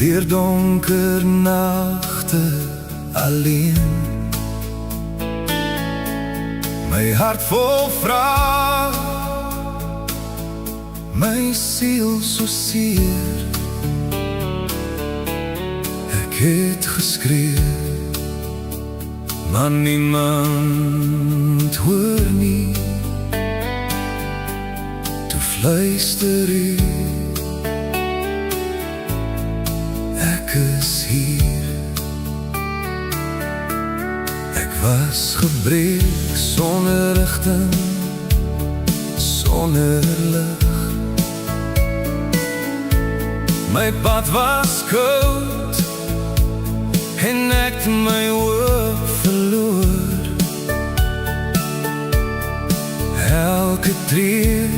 deur donker nagte alleen. My hart vol vraag, my siel so seer. Ek het geskree, maar niemand hoor nie. Toe fluister u, ek is hier. Ek was gebreek, sonder rigting, sonder lig. My pad was koud en ek het my hoop verloor. Elke tree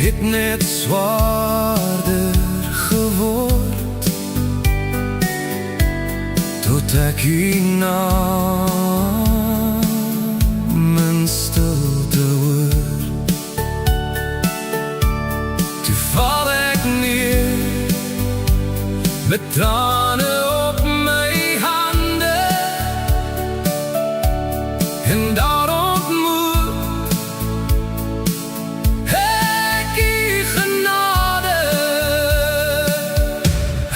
het net zwaarder geword, tot ek hiernaam in stilte hoor. Toe val ek neer, met trane op my hande, en daar ontmoet ek u genade.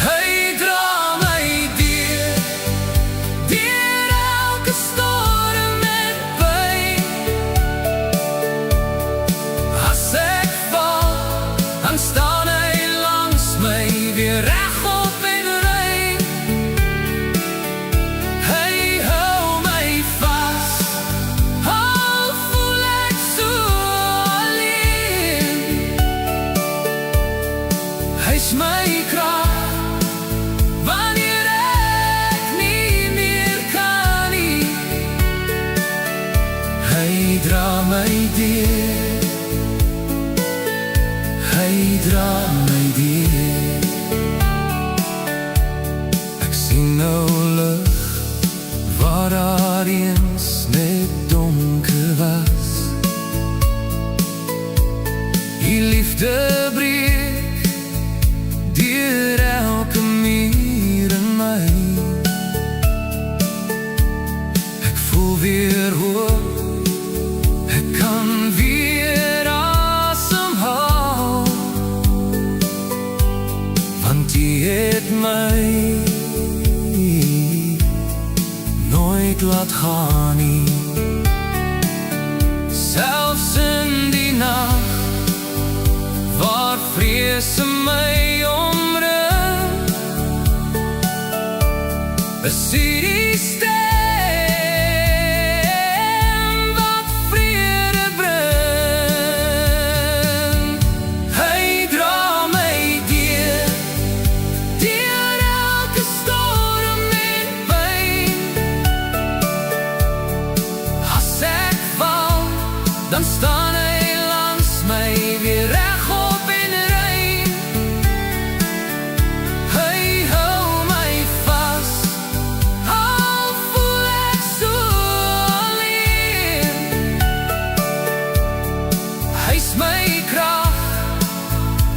Hy dra my deur elke storm en pyn. As ek val, dan staan hy langs my weer regop. Hy is my krag, wanneer ek nie meer kan nie. Hy dra my deur, hy dra my deur. Ek sien nou lig, waar daar eens net donker was. Die liefde breek deur elke muur in my. Ek voel weer hoop, ek kan weer asemhaal, want U het my nooit laat gaan nie. Selfs in die nag, waar vrees my omring, is U die stem wat vrede bring. Hy dra my deur elke storm en pyn. As ek val, dan staan hy langs my weer regop en rein. Hy hou my vas, al voel ek so alleen. Hy is my krag,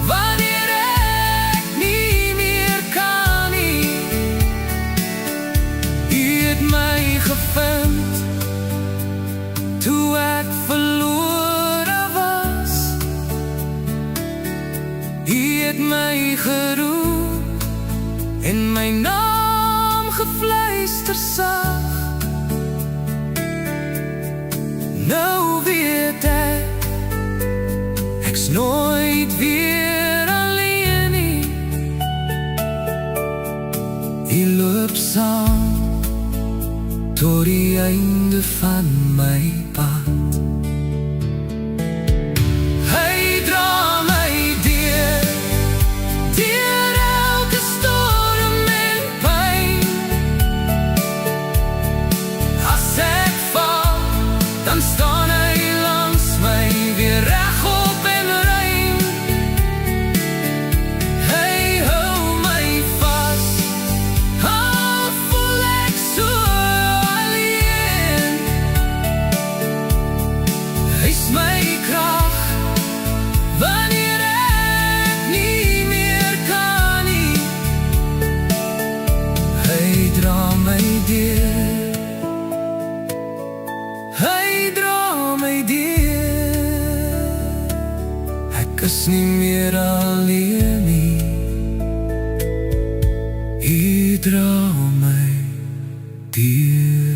wanneer ek nie meer kan nie. U het my gevind, toe ek verlore was. U het my geroep, en my naam gefluister sag. Nou weet ek's nooit weer alleen nie. U loop saam tot die einde van my pad. Hy dra my deur elke storm en pyn. As ek val, dan staan hy langs my weer regop en rein. Hy hou my vas, al voel ek so alleen. deur. Ek is nie meer alleen nie, U dra my deur.